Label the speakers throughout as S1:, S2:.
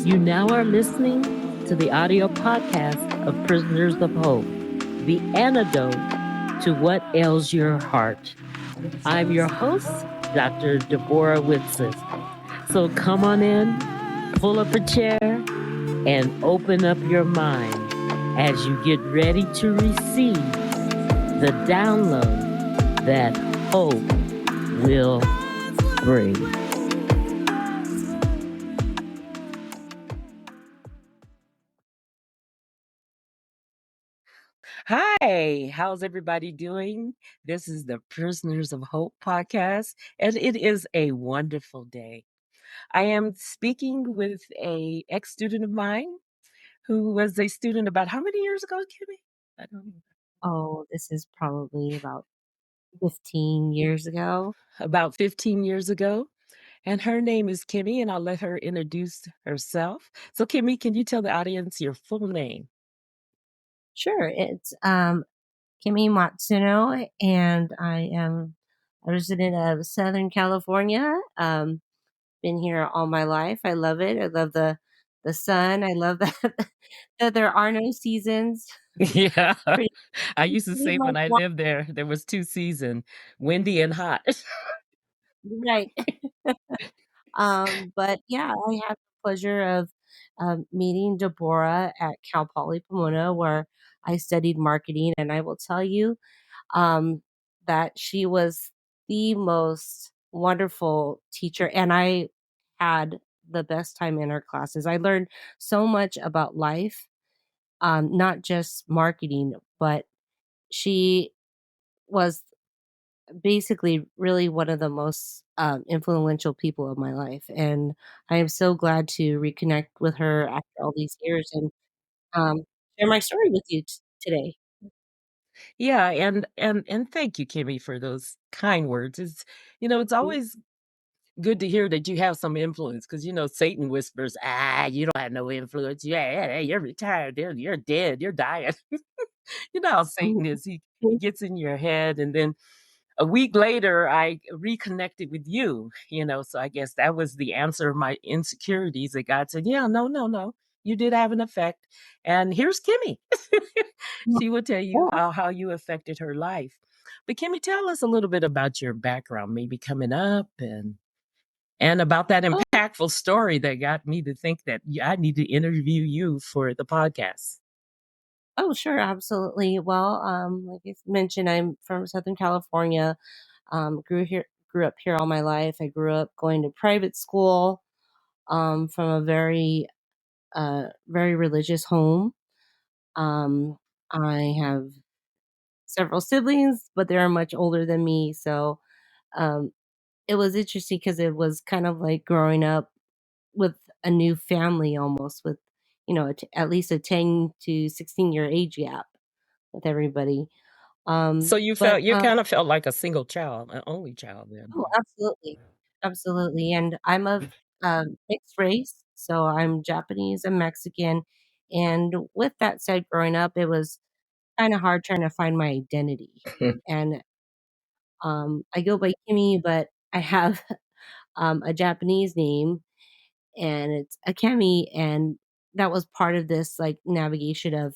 S1: You now are listening to the audio podcast of Prisoners of Hope, the antidote to what ails your heart. I'm your host, Dr. Deborah Whitson. So come on in, pull up a chair, and open up your mind as you get ready to receive the download that hope will bring. Hi, how's everybody doing? This is the Prisoners of Hope podcast, and it is a wonderful day. I am speaking with a ex-student of mine who was a student about how many years ago, Kimmy? I don't know.
S2: Oh, this is probably about 15 years ago.
S1: About 15 years ago. And her name is Kimmy, and I'll let her introduce herself. So, Kimmy, can you tell the audience your full name?
S2: Sure, it's Akemi Matsuno, and I am a resident of Southern California. Been here all my life. I love it. I love the sun. I love that that there are no seasons.
S1: Yeah.
S2: Pretty,
S1: I used to
S2: pretty
S1: say when
S2: much
S1: I lived there was two seasons, windy and hot.
S2: right. But yeah, I had the pleasure of meeting Deborah at Cal Poly Pomona, where I studied marketing, and I will tell you um, that she was the most wonderful teacher, and I had the best time in her classes. I learned so much about life, not just marketing, but she was basically really one of the most influential people of my life. And I am so glad to reconnect with her after all these years and um, share my story with you today.
S1: Yeah, and thank you, Kimmy, for those kind words. It's always good to hear that you have some influence because Satan whispers, you don't have no influence. Yeah, you're retired. You're dead. You're dying. You know how Satan is. He gets in your head, and then a week later, I reconnected with you. So I guess that was the answer of my insecurities that God said, yeah, no, no, no. You did have an effect. And here's Kimmy. She will tell you
S2: Yeah.
S1: how you affected her life. But Kimmy, tell us a little bit about your background, maybe coming up and about that impactful story that got me to think that I need to interview you for the podcast.
S2: Oh, sure, absolutely. Well, like I mentioned, I'm from Southern California. Grew up here all my life. I grew up going to private school from a very religious home. Um, I have several siblings, but they're much older than me. So um, it was interesting because it was kind of like growing up with a new family almost with, at least a 10 to 16-year age gap with everybody.
S1: So
S2: But
S1: you kind of felt like a single child, an only child then.
S2: oh, absolutely, absolutely. And I'm of mixed race, so I'm Japanese and Mexican. And with that said, growing up, it was kind of hard trying to find my identity. And I go by Kimi, but I have a Japanese name, and it's Akemi, and that was part of this like navigation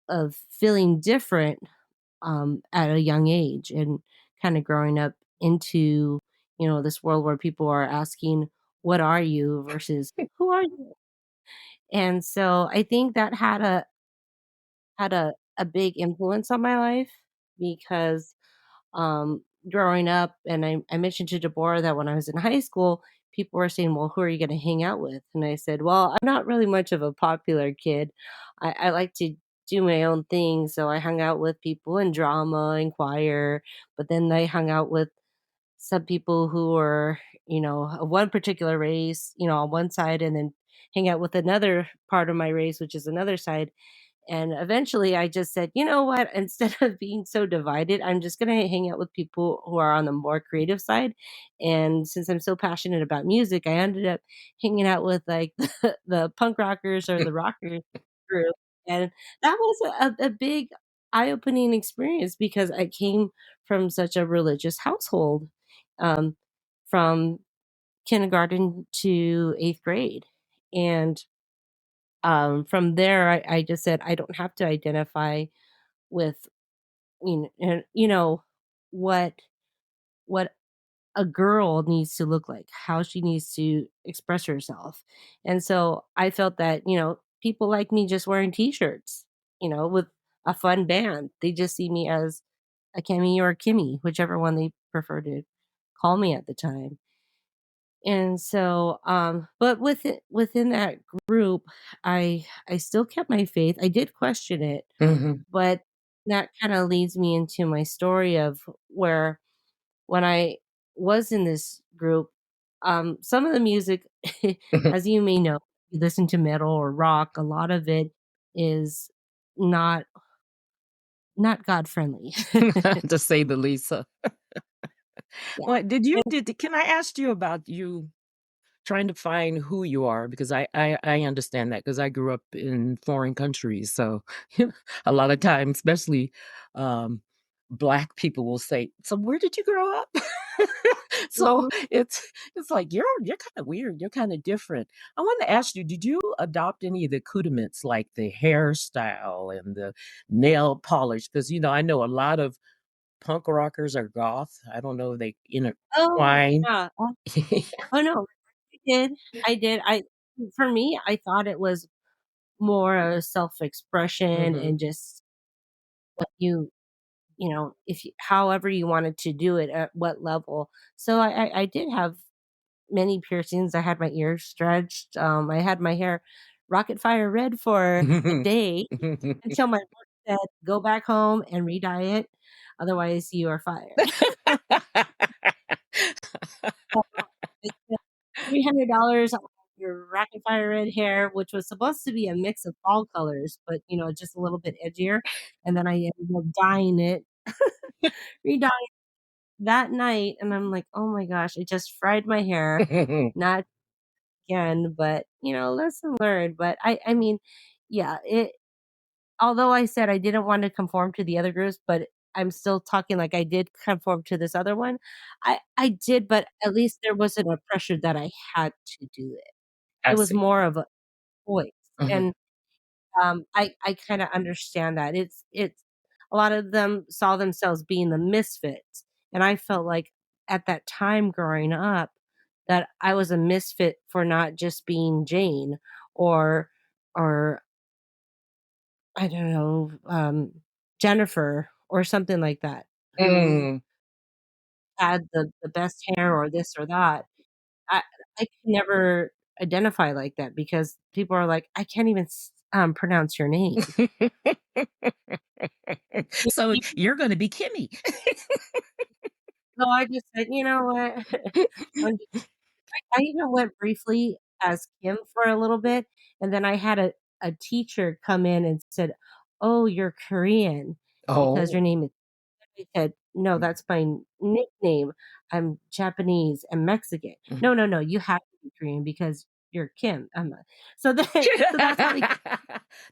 S2: of feeling different at a young age and kind of growing up into this world where people are asking what are you versus who are you. And so I think that had a big influence on my life because growing up, and I mentioned to Deborah that when I was in high school, people were saying, well, who are you going to hang out with? And I said, well, I'm not really much of a popular kid. I like to do my own thing. So I hung out with people in drama and choir, but then I hung out with some people who were, of one particular race, on one side, and then hang out with another part of my race, which is another side. And eventually I just said, you know what? Instead of being so divided, I'm just going to hang out with people who are on the more creative side. And since I'm so passionate about music, I ended up hanging out with like the punk rockers or the rockers group. And that was a big eye opening experience because I came from such a religious household, um, from kindergarten to eighth grade. And from there, I just said I don't have to identify with you know what what a girl needs to look like, how she needs to express herself. And so I felt that, people like me just wearing t-shirts, with a fun band. They just see me as a Kemi or a Kimmy, whichever one they prefer to call me at the time. And so, but within that group, I still kept my faith. I did question it,
S1: Mhm.
S2: but that kind of leads me into my story of where when I was in this group, some of the music, as you may know, you listen to metal or rock, a lot of it is not not God friendly.
S1: To say the least, so
S2: Yeah.
S1: what did you
S2: And
S1: did can I ask you about you trying to find who you are? Because I understand that because I grew up in foreign countries, so, a lot of times, especially, um, Black people will say, "So where did you grow up?" So,
S2: mhm.
S1: it's like, "You're kinda weird, you're kinda different." I wanted to ask you, did you adopt any of the accoutrements, like the hairstyle and the nail polish? Because I know a lot of punk rockers are goth. I don't know if they
S2: Oh,
S1: intertwine.
S2: yeah. Oh, no, I did. I did. For me, I thought it was more a self-expression
S1: Mhm.
S2: and just what if you however you wanted to do it at what level. So I did have many piercings. I had my ears stretched. I had my hair rocket fire red for a day until my work said, "Go back home and re-dye it, otherwise you are fired." So they spent $300 on your rocket fire red hair, which was supposed to be a mix of fall colors, but, just a little bit edgier, and then I ended up dyeing it, re-dyeing that night, and I'm like, "Oh my gosh, I just fried my hair." Not again, but, lesson learned. But I mean, yeah, although I said I didn't want to conform to the other groups, but I'm still talking like I did conform to this other one. I did, but at least there wasn't a pressure that I had to do it.
S1: I
S2: It was
S1: see.
S2: more of a choice.
S1: Mhm.
S2: And I kinda understand that. It's a lot of them saw themselves being the misfits, and I felt like at that time growing up that I was a misfit for not just being Jane or I don't know, Jennifer or something like that, who
S1: Mm.
S2: had the best hair or this or that. I I could never identify like that because people are like, "I can't even pronounce your name."
S1: So you're gonna be Kimmy.
S2: So I just said, "You know what?" When I even went briefly as Kim for a little bit, and then I had a teacher come in and said, "Oh, you're Korean because your
S1: Oh.
S2: name is." I said, "No, that's my nickname. I'm Japanese and Mexican."
S1: Mhm.
S2: "No, no, no, you have to be Korean because you're Kim." I'm not. So then so that's how they came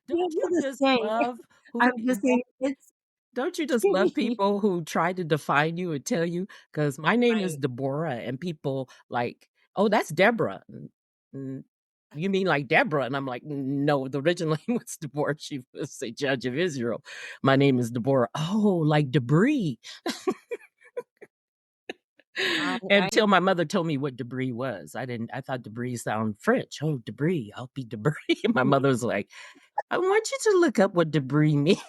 S1: Don't
S2: to
S1: you
S2: the
S1: just
S2: saying.
S1: love
S2: I'm
S1: who
S2: just saying it's
S1: don't you just love
S2: Kimmy.
S1: people who try to define you and tell you? Because my name is
S2: Right.
S1: Deborah, and people like, "Oh, that's Deborah." "Mm, you mean like Deborah?" And I'm like, "No, the original name was Deborah. She was a judge of Israel. My name is Deborah." "Oh, like debris."
S2: I
S1: Until my mother told me what debris was. I thought debris sound French. "Oh, debris, I'll be debris." And my mother was like, "I want you to look up what debris means."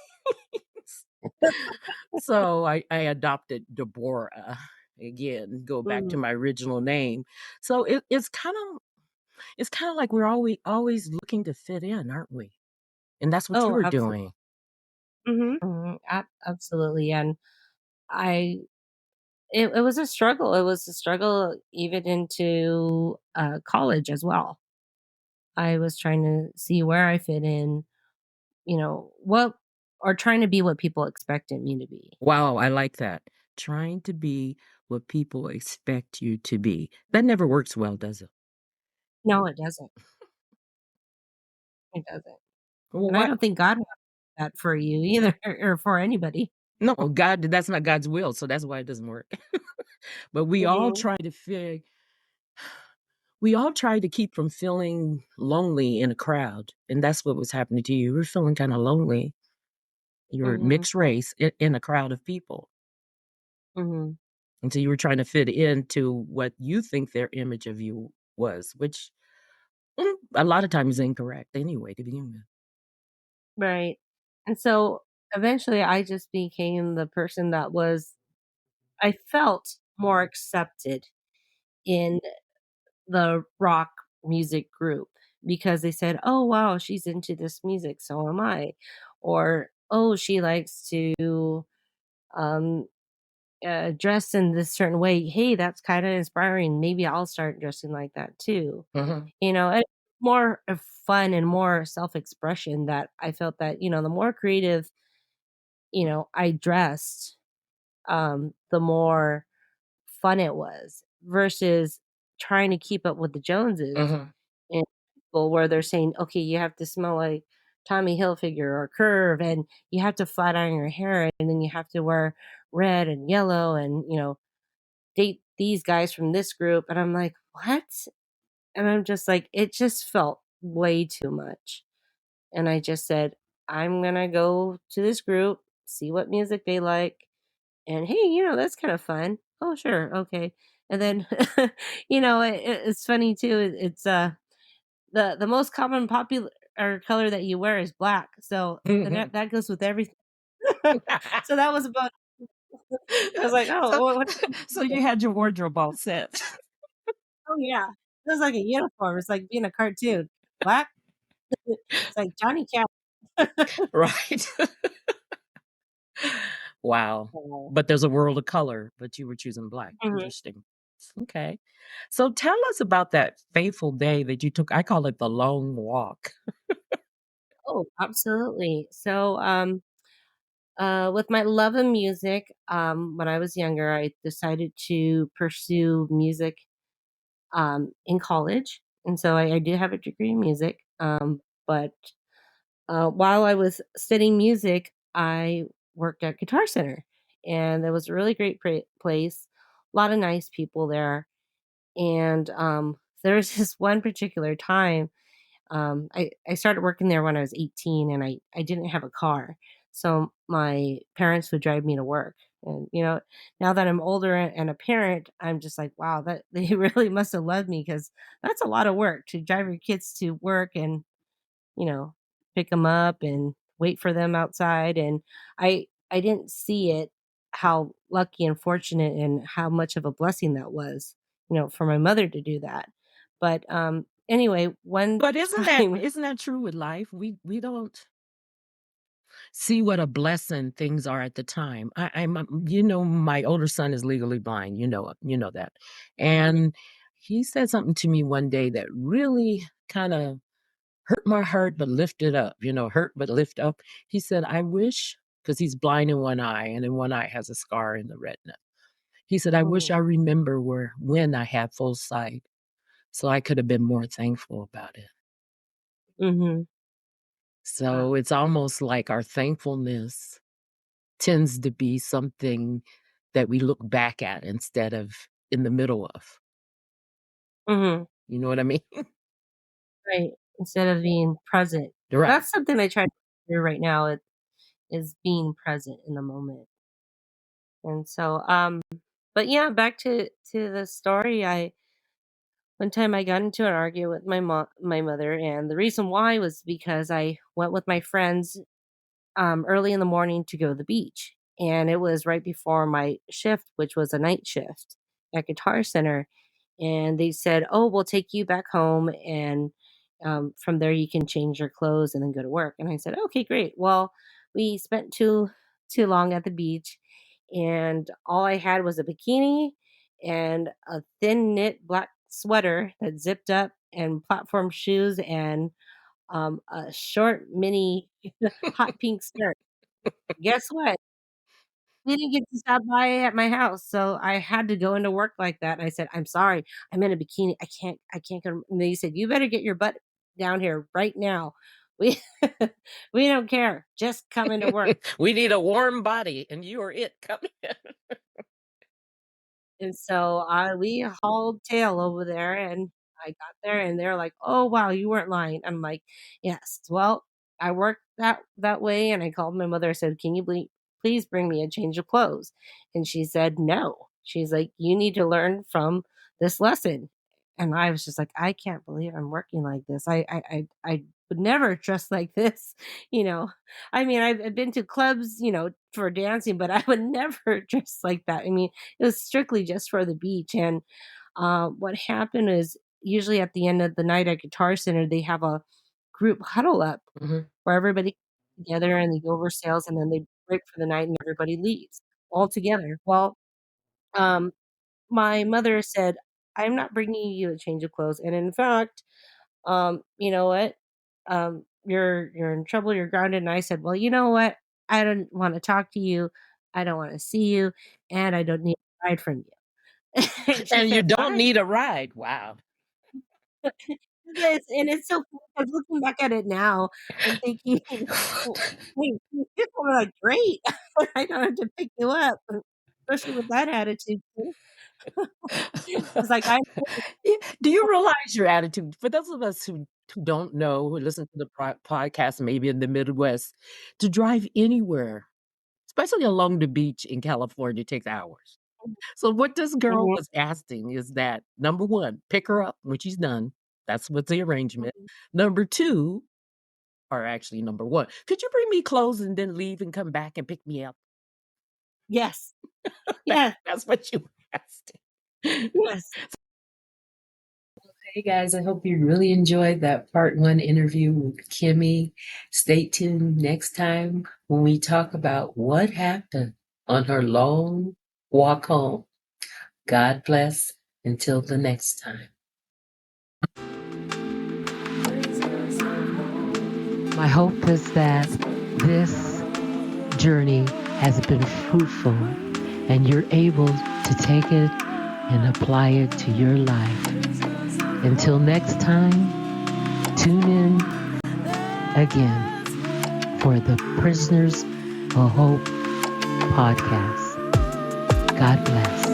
S1: So I adopted Deborah. Again, go back to
S2: mm,
S1: my original name. So it's kinda like we're always looking to fit in, aren't we? And that's what you
S2: oh,
S1: were
S2: absolutely.
S1: doing.
S2: Mhm, mhm, absolutely, and I it was a struggle. It was a struggle even into, college as well. I was trying to see where I fit in, what or trying to be what people expected me to be.
S1: Wow, I like that. Trying to be what people expect you to be. That never works well, does it?
S2: No, it doesn't. It doesn't.
S1: Well,
S2: And I
S1: what
S2: don't think God wants that for you either or for anybody.
S1: no, God that's not God's will, so that's why it doesn't work. But we all
S2: Mhm.
S1: try to we all try to keep from feeling lonely in a crowd, and that's what was happening to you. You were feeling kinda lonely. You were
S2: Mhm,
S1: mixed race in a crowd of people,
S2: mhm.
S1: and so you were trying to fit into what you think their image of you was, which, a lot of times is incorrect anyway to begin with.
S2: Right. And so eventually I just became the person that was I felt more accepted in the rock music group because they said, "Oh, wow, she's into this music, so am I." Or, "Oh, she likes to, um, dress in this certain way. Hey, that's kinda inspiring. Maybe I'll start dressing like that too."
S1: Mhm,
S2: And more of fun and more self-expression that I felt that, the more creative, I dressed, the more fun it was versus trying to keep up with the Joneses
S1: mhm,
S2: and people where they're saying, "Okay, you have to smell like Tommy Hilfiger or Curve, and you have to flat iron your hair, and then you have to wear red and yellow and, date these guys from this group." And I'm like, "What?" And I'm just like, it just felt way too much. And I just said, "I'm gonna go to this group, see what music they like, and hey, that's kind of fun. Oh, sure, okay." And then, it's funny too. It's the most common popular or color that you wear is black, so
S1: mhm.
S2: that goes with everything. So that was about. I was like, oh,
S1: So
S2: what?
S1: so you had your wardrobe all set.
S2: Oh yeah, it was like a uniform. It's like being a cartoon. Black. It's like Johnny Cat.
S1: Right. Wow.
S2: Oh.
S1: But there's a world of color, but you were choosing black.
S2: Mhm.
S1: Interesting. Okay. So tell us about that fateful day that you took. I call it the long walk.
S2: Oh, absolutely. So, with my love of music, when I was younger, I decided to pursue music in college, and so I do have a degree in music. But while I was studying music, I worked at Guitar Center, and it was a really great place. A lot of nice people there, and there was this one particular time I started working there when I was 18 and I didn't have a car. So my parents would drive me to work. And now that I'm older and a parent, I'm just like, wow, that they really must have loved me because that's a lot of work to drive your kids to work and, you know, pick them up and wait for them outside. And I didn't see it how lucky and fortunate and how much of a blessing that was, for my mother to do that. But anyway, one
S1: But isn't that
S2: time.
S1: isn't that true with life? We don't see what a blessing things are at the time. My older son is legally blind. You know that, and he said something to me one day that really kind of hurt my heart, but lifted up. Hurt but lift up. He said, "I wish." Because he's blind in one eye, and in one eye has a scar in the retina. He said, "I wish
S2: Mhm,
S1: I remember where when I had full sight, so I could have been more thankful about it."
S2: mhm,
S1: So
S2: wow,
S1: it's almost like our thankfulness tends to be something that we look back at instead of in the middle of.
S2: mhm,
S1: You know what I mean?
S2: right, instead of being present.
S1: Right.
S2: That's something I try to do right now, it is being present in the moment. And so, but yeah, back to the story, one time I got into an argument with my mother, and the reason why was because I went with my friends early in the morning to go to the beach. And it was right before my shift, which was a night shift at Guitar Center. And they said, "Oh, we'll take you back home. And from there, you can change your clothes and then go to work." And I said, "Okay, great." Well, we spent too long at the beach. And all I had was a bikini and a thin knit black sweater that zipped up and platform shoes and a short mini hot pink skirt. Guess what? They didn't get to stop by at my house, so I had to go into work like that, and I said, "I'm sorry, I'm in a bikini, I can't go," and they said, "You better get your butt down here right now. We we don't care, just come into work."
S1: We need a warm body, and you are it. Come in.
S2: And so, we hauled tail over there, and I got there and they're like, "Oh, wow, you weren't lying." I'm like, "Yes. Well, I work that way." And I called my mother. I said, "Can you please bring me a change of clothes?" And she said, "No." She's like, "You need to learn from this lesson." And I was just like, "I can't believe I'm working like this. I would never dress like this." You know, I mean, I've been to clubs, for dancing, but I would never dress like that. I mean, it was strictly just for the beach. And what happened is usually at the end of the night at Guitar Center, they have a group huddle up
S1: Mhm.
S2: where everybody gets together and they go over sales and then they break for the night and everybody leaves all together. Well, um, my mother said, "I'm not bringing you a change of clothes. And in fact, you know what? You're in trouble. You're grounded." And I said, "Well, you know what? I don't want to talk to you. I don't want to see you, and I don't need a ride from you." And she
S1: And you
S2: said,
S1: don't
S2: "Fine."
S1: need a ride. Wow.
S2: This and it's so funny 'cause looking back at it now, I'm thinking, "W wait, people were like, 'Great, I don't have to pick you up,'" especially with that attitude too. It's like, I
S1: Yeah, do you realize your attitude? For those of us who don't know, who listen to the podcast, maybe in the Midwest, to drive anywhere, especially along the beach in California, takes hours. So what this girl
S2: Mhm,
S1: was asking is that, number 1, pick her up when she's done. That's what's the arrangement.
S2: mhm.
S1: Number 2, or actually number 1, "Could you bring me clothes and then leave and come back and pick me up?"
S2: Yes, yes,
S1: That's what you were asking.
S2: yes.
S1: Hey guys, I hope you really enjoyed that part 1 interview with Kimmy. Stay tuned next time when we talk about what happened on her long walk home. God bless until the next time. My hope is that this journey has been fruitful and you're able to take it and apply it to your life. Until next time, tune in again for the Prisoners of Hope podcast. God bless.